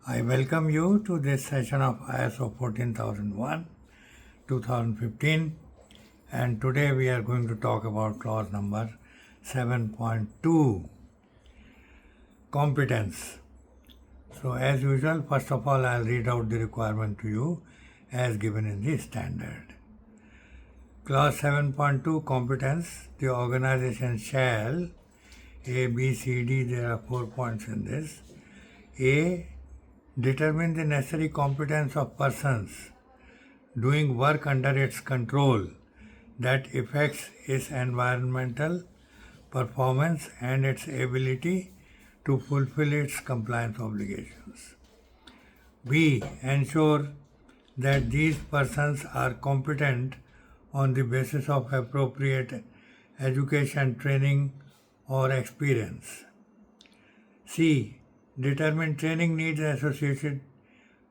I welcome you to this session of ISO 14001 2015, and today we are going to talk about clause number 7.2, competence. So as usual, first of all, I'll read out the requirement to you as given in the standard. Clause 7.2, competence. The organization shall A, B, C, D, there are 4 points in this. A, determine the necessary competence of persons doing work under its control that affects its environmental performance and its ability to fulfill its compliance obligations. B, ensure that these persons are competent on the basis of appropriate education, training, or experience. C, determine training needs associated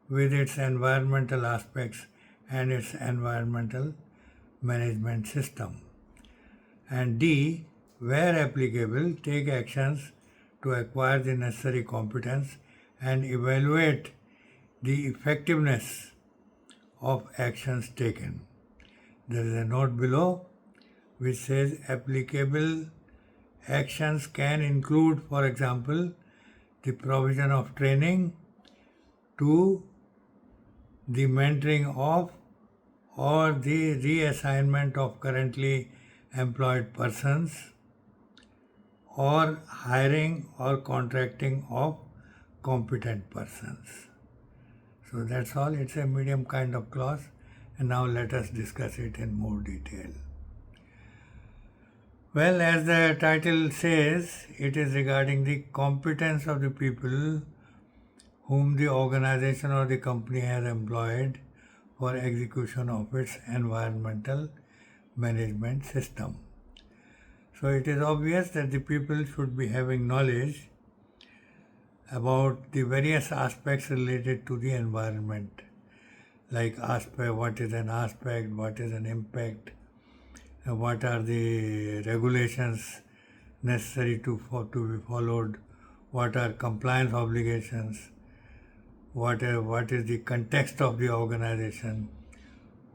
with its environmental aspects and its environmental management system. And D, where applicable, take actions to acquire the necessary competence and evaluate the effectiveness of actions taken. There is a note below which says applicable actions can include, for example, the provision of training to the mentoring of or the reassignment of currently employed persons or hiring or contracting of competent persons. So that's all. It's a medium kind of clause, and now let us discuss it in more detail. Well, as the title says, it is regarding the competence of the people whom the organization or the company has employed for execution of its environmental management system. So it is obvious that the people should be having knowledge about the various aspects related to the environment, like what is an aspect, what is an impact, what are the regulations necessary to be followed, what are compliance obligations, what is the context of the organization,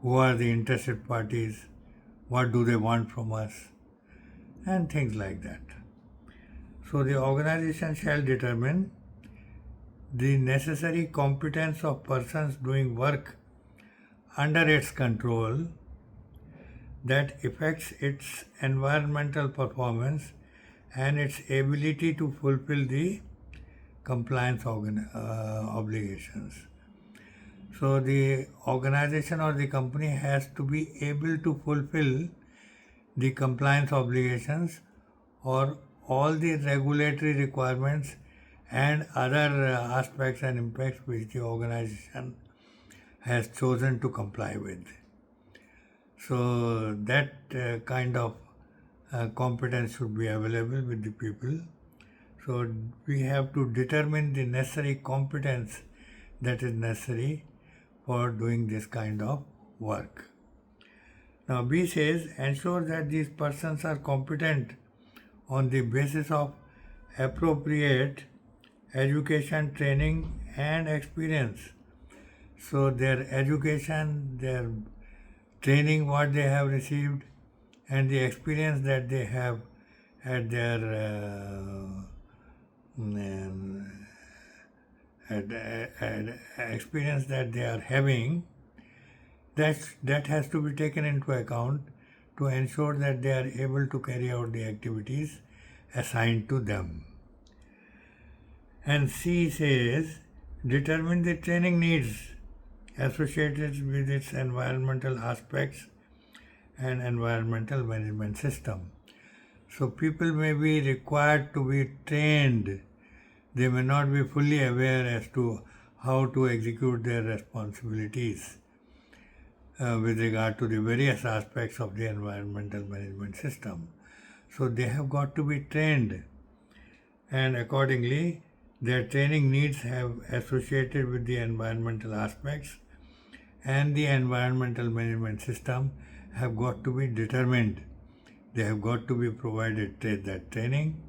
who are the interested parties, what do they want from us, and things like that. So the organization shall determine the necessary competence of persons doing work under its control that affects its environmental performance and its ability to fulfill the compliance obligations. So the organization or the company has to be able to fulfill the compliance obligations or all the regulatory requirements and other aspects and impacts which the organization has chosen to comply with. So that kind of competence should be available with the people. So we have to determine the necessary competence that is necessary for doing this kind of work. Now B says, ensure that these persons are competent on the basis of appropriate education, training, and experience. So their education, their training, what they have received, and the experience that they have at their experience that they are having, that has to be taken into account to ensure that they are able to carry out the activities assigned to them. And C says, determine the training needs associated with its environmental aspects and environmental management system. So people may be required to be trained. They may not be fully aware as to how to execute their responsibilities with regard to the various aspects of the environmental management system. So they have got to be trained, and accordingly their training needs have associated with the environmental aspects and the environmental management system have got to be determined. They have got to be provided that training,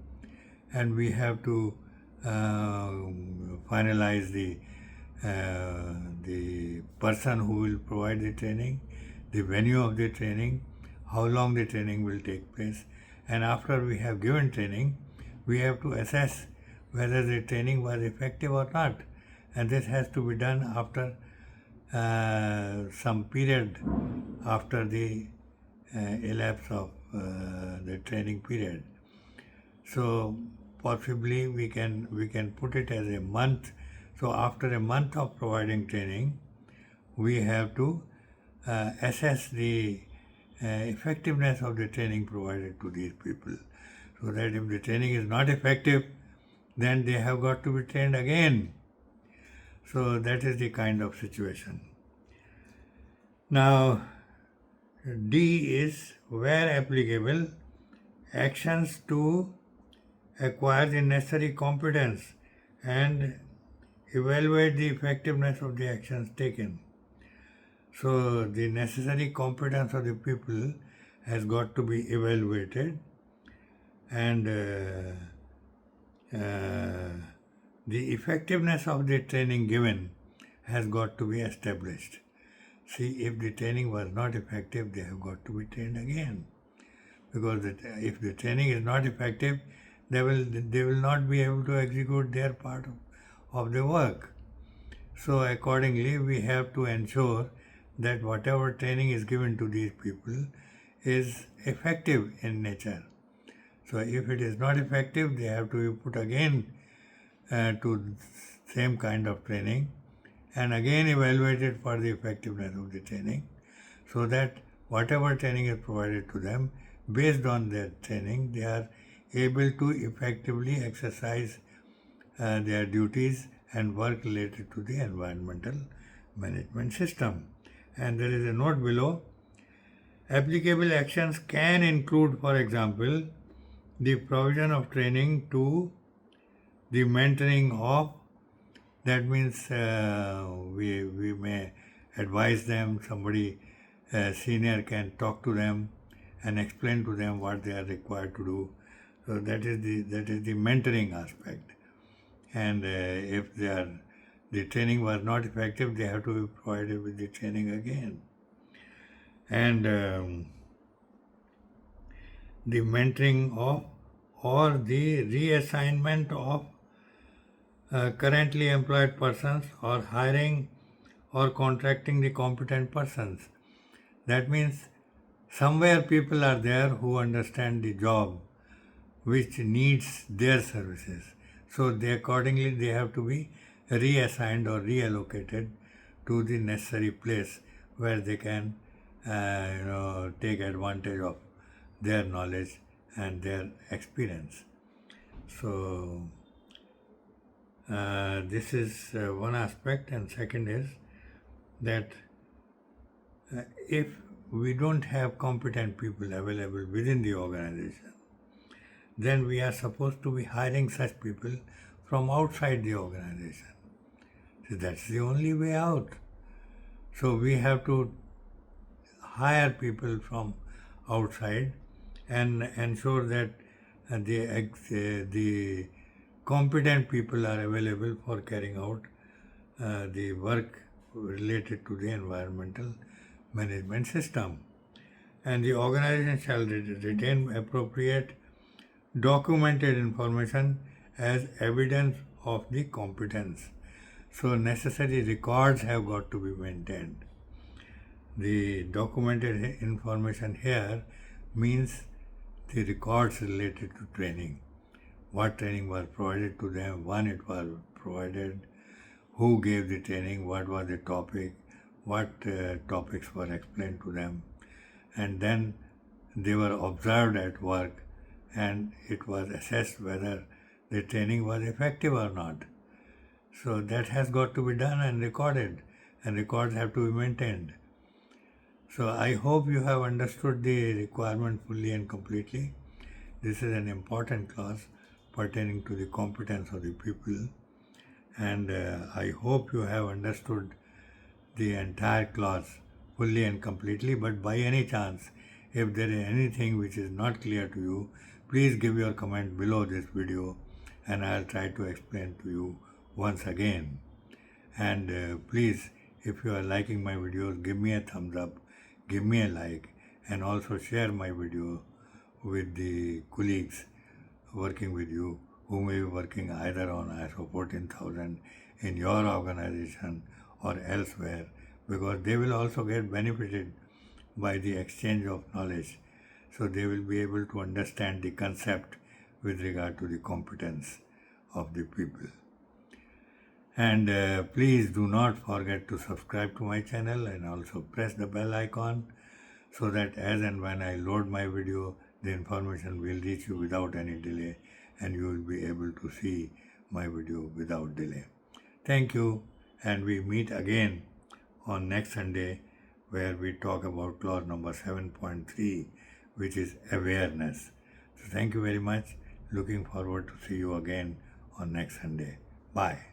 and we have to finalize the the person who will provide the training, the venue of the training, how long the training will take place, and after we have given training, we have to assess whether the training was effective or not, and this has to be done after some period after the elapse of the training period. So possibly we can put it as a month. So after a month of providing training, we have to assess the effectiveness of the training provided to these people. So that if the training is not effective, then they have got to be trained again. So that is the kind of situation. Now, D is where applicable, actions to acquire the necessary competence and evaluate the effectiveness of the actions taken. So the necessary competence of the people has got to be evaluated, and the effectiveness of the training given has got to be established. See, if the training was not effective, they have got to be trained again. Because if the training is not effective, they will not be able to execute their part of the work. So accordingly, we have to ensure that whatever training is given to these people is effective in nature. So if it is not effective, they have to be put again to same kind of training and again evaluated for the effectiveness of the training, so that whatever training is provided to them, based on their training, they are able to effectively exercise their duties and work related to the environmental management system. And there is a note below. Applicable actions can include, for example, the provision of training to the mentoring of, that means we may advise them, somebody senior can talk to them and explain to them what they are required to do. So that is the mentoring aspect. And if the training was not effective, they have to be provided with the training again. And the mentoring of or the reassignment of currently employed persons or hiring or contracting the competent persons. That means somewhere people are there who understand the job which needs their services. So accordingly they have to be reassigned or reallocated to the necessary place where they can take advantage of their knowledge and their experience. So this is one aspect, and second is that if we don't have competent people available within the organization, then we are supposed to be hiring such people from outside the organization. So that's the only way out. So we have to hire people from outside and ensure that the competent people are available for carrying out the work related to the environmental management system. And the organization shall retain appropriate documented information as evidence of the competence. So necessary records have got to be maintained. The documented information here means the records related to training. What training was provided to them, when it was provided, who gave the training, what was the topic, what topics were explained to them, and then they were observed at work and it was assessed whether the training was effective or not. So that has got to be done and recorded, and records have to be maintained. So I hope you have understood the requirement fully and completely. This is an important class pertaining to the competence of the people, and I hope you have understood the entire class fully and completely. But by any chance, if there is anything which is not clear to you, please give your comment below this video and I'll try to explain to you once again. And please, if you are liking my videos, give me a thumbs up, give me a like, and also share my video with the colleagues working with you who may be working either on ISO 14000 in your organization or elsewhere, because they will also get benefited by the exchange of knowledge. So they will be able to understand the concept with regard to the competence of the people. And please do not forget to subscribe to my channel and also press the bell icon so that as and when I load my video, the information will reach you without any delay and you will be able to see my video without delay. Thank you, and we meet again on next Sunday where we talk about clause number 7.3, which is awareness. So thank you very much. Looking forward to see you again on next Sunday. Bye.